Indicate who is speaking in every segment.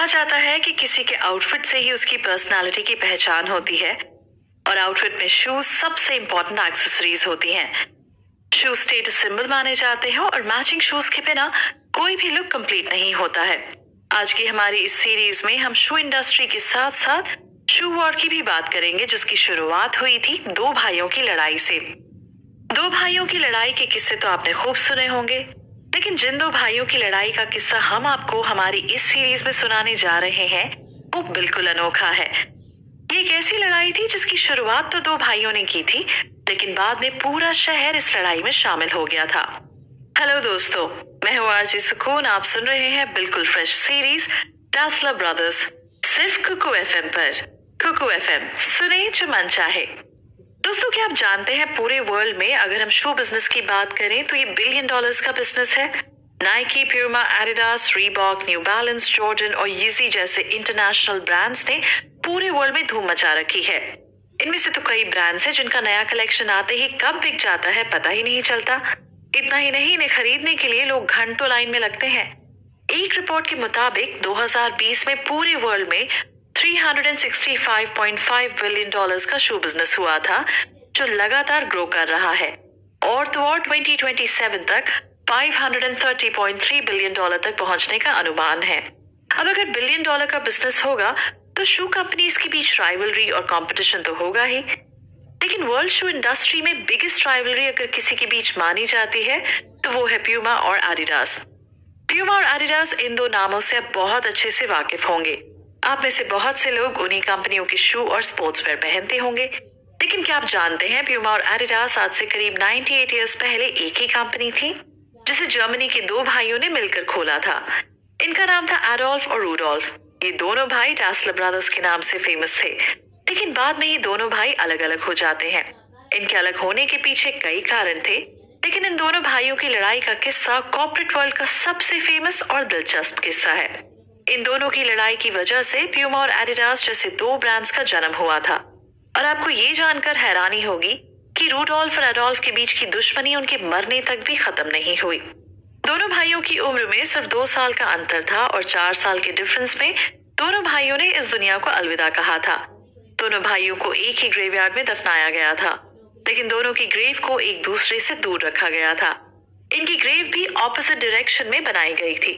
Speaker 1: कहा जाता है कि किसी के आउटफिट से ही उसकी पर्सनालिटी की पहचान होती है और आउटफिट में शूज सबसे इंपॉर्टेंट एक्सेसरीज होती हैं। शूज स्टेटस सिंबल माने जाते हैं और मैचिंग शूज के बिना कोई भी लुक कंप्लीट नहीं होता है। आज की हमारी इस सीरीज में हम शू इंडस्ट्री के साथ साथ शू वॉर की भी बात करेंगे, जिसकी शुरुआत हुई थी दो भाइयों की लड़ाई से। दो भाइयों की लड़ाई के किस्से तो आपने खूब सुने होंगे, लेकिन जिन दो भाइयों की लड़ाई का किस्सा हम आपको हमारी इस सीरीज में सुनाने जा रहे हैं वो बिल्कुल अनोखा है। ये एक ऐसी लड़ाई थी जिसकी शुरुआत तो दो भाइयों ने की थी, लेकिन बाद में पूरा शहर इस लड़ाई में शामिल हो गया था। हेलो दोस्तों, मैं हूँ आरजे सुकून। आप सुन रहे हैं बिल्कुल फ्रेश सीरीज डासलर ब्रदर्स, सिर्फ कुकू एफएम पर। कुकू एफएम, सुने जो मन चाहे। दोस्तों, क्या आप जानते हैं पूरे वर्ल्ड में अगर हम शू बिजनेस की बात करें तो ये $1 बिलियन का बिजनेस है। Nike, Puma, Adidas, Reebok, new balance, Jordan और यीजी जैसे इंटरनेशनल ब्रांड्स ने पूरे वर्ल्ड में धूम मचा रखी है। इनमें से तो कई ब्रांड्स हैं जिनका नया कलेक्शन आते ही कब बिक जाता है पता ही नहीं चलता। इतना ही नहीं, इन्हें खरीदने के लिए लोग घंटों लाइन में लगते हैं। एक रिपोर्ट के मुताबिक 2020 में पूरे वर्ल्ड में $365.5 बिलियन का शू बिजनेस हुआ था, जो लगातार ग्रो कर रहा है और तो और 2027 तक $530.3 बिलियन तक पहुंचने का अनुमान है। अब अगर $1 बिलियन का बिजनेस होगा तो शू कंपनीज के बीच राइवलरी और कंपटीशन तो होगा ही, लेकिन वर्ल्ड शू इंडस्ट्री में बिगेस्ट राइवलरी अगर किसी के बीच मानी जाती है तो वो है प्यूमा और एडिडास। प्यूमा और एडिडास इन दो नामों से आप बहुत अच्छे से वाकिफ होंगे। आप में से बहुत से लोग उन्हीं कंपनियों के शू और स्पोर्ट्सवेयर पहनते होंगे, लेकिन क्या आप जानते हैं प्यूमा और एडिडास आज से करीब 98 ईयर्स पहले एक ही कंपनी थी, जिसे जर्मनी के दो भाइयों ने मिलकर खोला था। इनका नाम था एडोल्फ और रूडोल्फ। ये दोनों भाई डासलर ब्रदर्स के नाम से फेमस थे, लेकिन बाद में ये दोनों भाई अलग अलग हो जाते हैं। इनके अलग होने के पीछे कई कारण थे, लेकिन इन दोनों भाइयों की लड़ाई का किस्सा कॉर्पोरेट वर्ल्ड का सबसे फेमस और दिलचस्प किस्सा है। इन दोनों की लड़ाई की वजह से प्यूमा और एडिडास जैसे दो ब्रांड्स का जन्म हुआ था। और आपको ये जानकर हैरानी होगी कि रूडोल्फ और एडोल्फ के बीच की दुश्मनी उनके मरने तक भी खत्म नहीं हुई। दोनों भाइयों की उम्र में सिर्फ 2 साल का अंतर था और 4 साल के डिफरेंस में दोनों भाइयों ने इस दुनिया को अलविदा कहा था। दोनों भाइयों को एक ही ग्रेवयार्ड में दफनाया गया था, लेकिन दोनों की ग्रेव को एक दूसरे से दूर रखा गया था। इनकी ग्रेव भी ऑपोजिट डायरेक्शन में बनाई गई थी।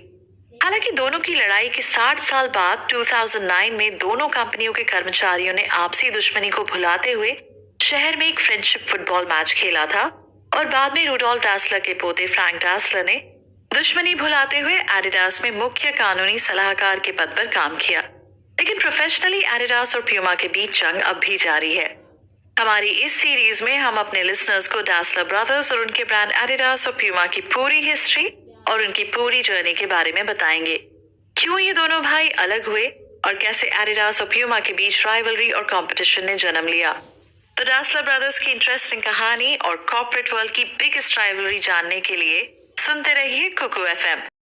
Speaker 1: हालांकि दोनों की लड़ाई के 60 साल बाद 2009 में दोनों कंपनियों के कर्मचारियों ने आपसी दुश्मनी को भुलाते हुए शहर में एक फ्रेंडशिप फुटबॉल मैच खेला था और बाद में रूडोल्फ डासलर के पोते फ्रैंक डासलर ने दुश्मनी भुलाते हुए एडिडास में मुख्य कानूनी सलाहकार के पद पर काम किया। लेकिन प्रोफेशनली एडिडास और प्यूमा के बीच जंग अब भी जारी है। हमारी इस सीरीज में हम अपने लिसनर्स को डासलर ब्रदर्स और उनके ब्रांड एडिडास और प्यूमा की पूरी हिस्ट्री और उनकी पूरी जर्नी के बारे में बताएंगे। क्यों ये दोनों भाई अलग हुए और कैसे एडिडास और प्यूमा के बीच राइवलरी और कंपटीशन ने जन्म लिया। तो डासलर ब्रदर्स की इंटरेस्टिंग कहानी और कॉर्पोरेट वर्ल्ड की बिगेस्ट राइवलरी जानने के लिए सुनते रहिए कुकू एफएम।